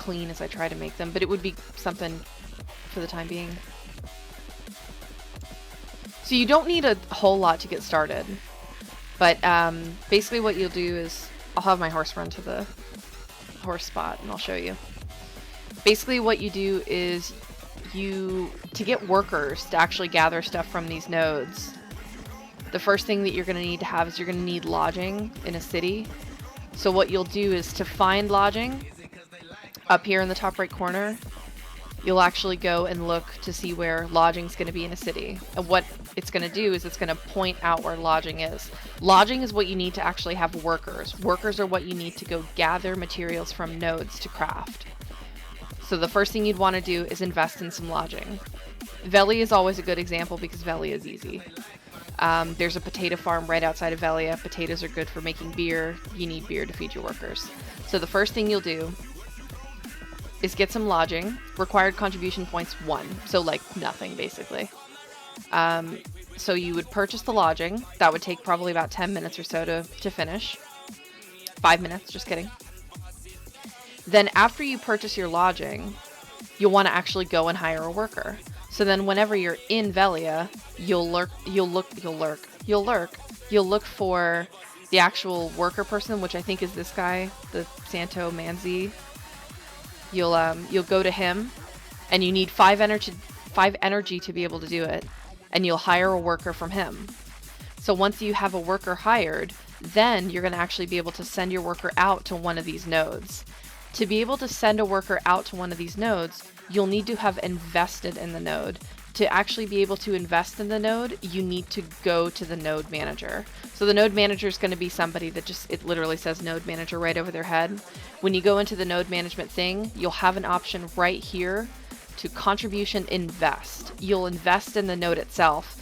clean as I try to make them, but it would be something for the time being. So you don't need a whole lot to get started, but basically what you'll do is, I'll have my horse run to the horse spot and I'll show you. Basically what you do is to get workers to actually gather stuff from these nodes, the first thing that you're going to need to have is you're going to need lodging in a city. So what you'll do is to find lodging up here in the top right corner, you'll actually go and look to see where lodging's going to be in a city. And what it's going to do is it's going to point out where lodging is. Lodging is what you need to actually have workers. Workers are what you need to go gather materials from nodes to craft. So the first thing you'd want to do is invest in some lodging. Veli is always a good example because Veli is easy. There's a potato farm right outside of Velia. Potatoes are good for making beer. You need beer to feed your workers. So the first thing you'll do is get some lodging. Required contribution points 1. So like nothing basically. So you would purchase the lodging. That would take probably about 10 minutes or so to finish. 5 minutes, just kidding. Then after you purchase your lodging, you'll want to actually go and hire a worker. So then whenever you're in Velia, you'll look for the actual worker person, which I think is this guy, the Santo Manzi. You'll go to him, and you need 5 energy to be able to do it, and you'll hire a worker from him. So once you have a worker hired, then you're going to actually be able to send your worker out to one of these nodes. To be able to send a worker out to one of these nodes, you'll need to have invested in the node. To actually be able to invest in the node, you need to go to the node manager. So the node manager is going to be somebody that it literally says node manager right over their head. When you go into the node management thing, you'll have an option right here to contribution invest. You'll invest in the node itself,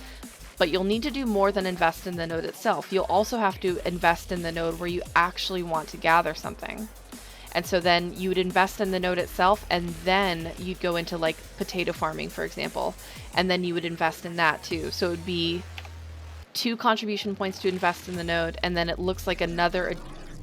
but you'll need to do more than invest in the node itself. You'll also have to invest in the node where you actually want to gather something. And so then you would invest in the node itself, and then you'd go into like potato farming, for example, and then you would invest in that too. So it would be 2 contribution points to invest in the node, and then it looks like another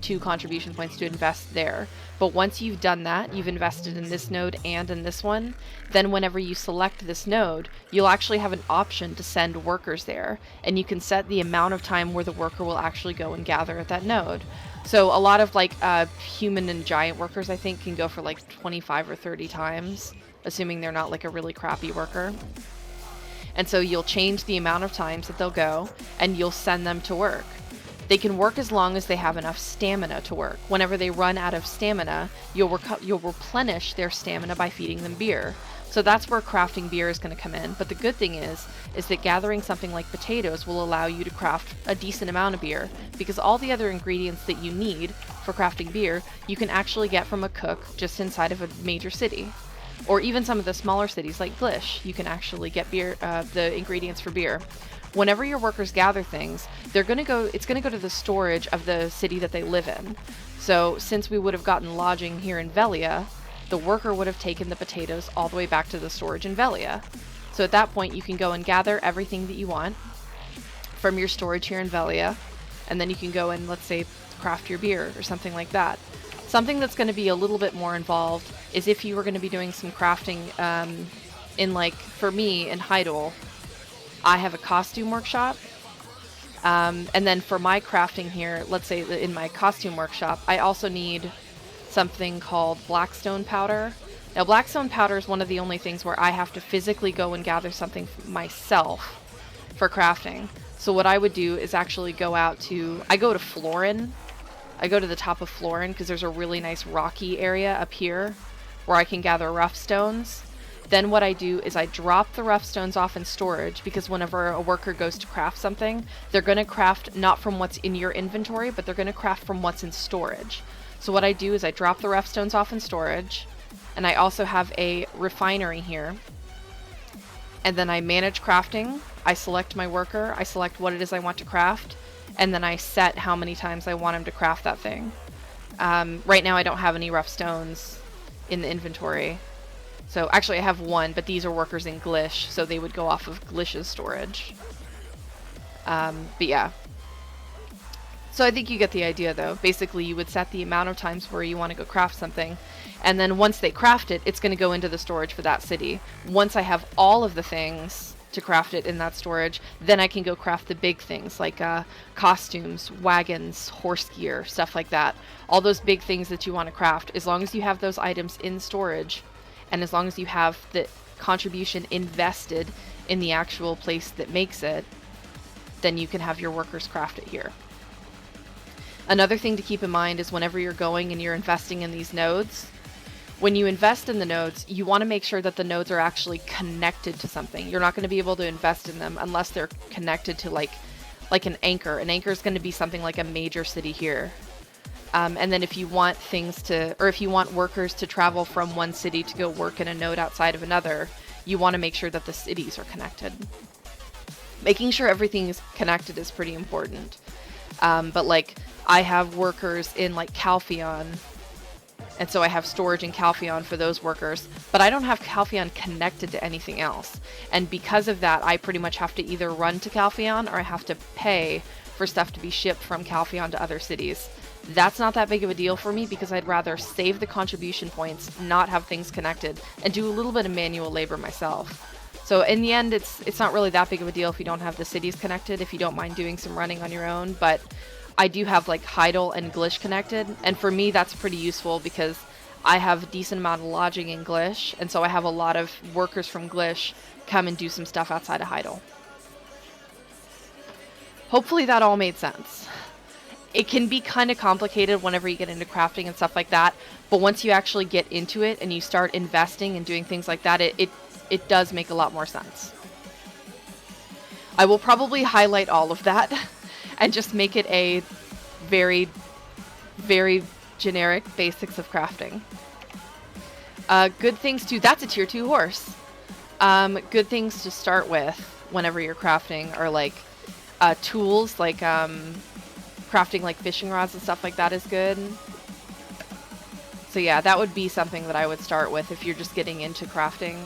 2 contribution points to invest there. But once you've done that, you've invested in this node and in this one, then whenever you select this node, you'll actually have an option to send workers there, and you can set the amount of time where the worker will actually go and gather at that node. So a lot of like human and giant workers, I think, can go for like 25 or 30 times, assuming they're not like a really crappy worker. And so you'll change the amount of times that they'll go, and you'll send them to work. They can work as long as they have enough stamina to work. Whenever they run out of stamina, you'll replenish their stamina by feeding them beer. So that's where crafting beer is going to come in. But the good thing is that gathering something like potatoes will allow you to craft a decent amount of beer, because all the other ingredients that you need for crafting beer, you can actually get from a cook just inside of a major city. Or even some of the smaller cities like Glish, you can actually get beer, the ingredients for beer. Whenever your workers gather things, it's going to go to the storage of the city that they live in. So since we would have gotten lodging here in Velia, the worker would have taken the potatoes all the way back to the storage in Velia. So at that point, you can go and gather everything that you want from your storage here in Velia, and then you can go and, let's say, craft your beer or something like that. Something that's going to be a little bit more involved is if you were going to be doing some crafting in, like, for me, in Heidel, I have a costume workshop. And then for my crafting here, let's say in my costume workshop, I also need something called blackstone powder. Now, blackstone powder is one of the only things where I have to physically go and gather something myself for crafting. So what I would do is actually I go to Florin. I go to the top of Florin because there's a really nice rocky area up here where I can gather rough stones. Then what I do is I drop the rough stones off in storage, because whenever a worker goes to craft something, they're going to craft not from what's in your inventory, but they're going to craft from what's in storage. So what I do is I drop the rough stones off in storage, and I also have a refinery here. And then I manage crafting. I select my worker. I select what it is I want to craft, and then I set how many times I want him to craft that thing. Right now I don't have any rough stones in the inventory. So actually I have 1, but these are workers in Glish, so they would go off of Glish's storage. But yeah. So I think you get the idea, though. Basically, you would set the amount of times where you want to go craft something, and then once they craft it, it's going to go into the storage for that city. Once I have all of the things to craft it in that storage, then I can go craft the big things like costumes, wagons, horse gear, stuff like that. All those big things that you want to craft, as long as you have those items in storage, and as long as you have the contribution invested in the actual place that makes it, then you can have your workers craft it here. Another thing to keep in mind is whenever you're going and you're investing in these nodes, when you invest in the nodes, you want to make sure that the nodes are actually connected to something. You're not going to be able to invest in them unless they're connected to like an anchor. An anchor is going to be something like a major city here. And then if you want if you want workers to travel from one city to go work in a node outside of another, you want to make sure that the cities are connected. Making sure everything is connected is pretty important. But like, I have workers in like Calpheon, and so I have storage in Calpheon for those workers, but I don't have Calpheon connected to anything else. And because of that, I pretty much have to either run to Calpheon or I have to pay for stuff to be shipped from Calpheon to other cities. That's not that big of a deal for me because I'd rather save the contribution points, not have things connected, and do a little bit of manual labor myself. So in the end, it's not really that big of a deal if you don't have the cities connected, if you don't mind doing some running on your own, but I do have like Heidel and Glish connected, and for me that's pretty useful because I have a decent amount of lodging in Glish, and so I have a lot of workers from Glish come and do some stuff outside of Heidel. Hopefully that all made sense. It can be kind of complicated whenever you get into crafting and stuff like that, but once you actually get into it and you start investing and doing things like that, it does make a lot more sense. I will probably highlight all of that and just make it a very, very generic basics of crafting. Good things to, that's a tier 2 horse. Good things to start with whenever you're crafting are like tools, like crafting like fishing rods and stuff like that is good. So yeah, that would be something that I would start with if you're just getting into crafting.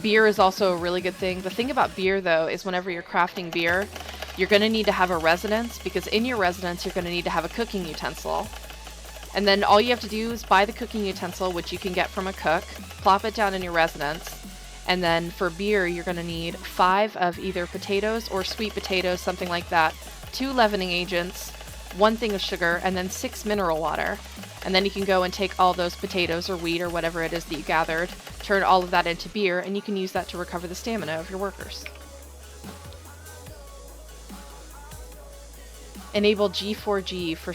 Beer is also a really good thing. The thing about beer, though, is whenever you're crafting beer, you're going to need to have a residence, because in your residence, you're going to need to have a cooking utensil. And then all you have to do is buy the cooking utensil, which you can get from a cook, plop it down in your residence, and then for beer, you're going to need 5 of either potatoes or sweet potatoes, something like that, 2 leavening agents, 1 thing of sugar, and then 6 mineral water. And then you can go and take all those potatoes or wheat or whatever it is that you gathered, turn all of that into beer, and you can use that to recover the stamina of your workers. Enable G4G for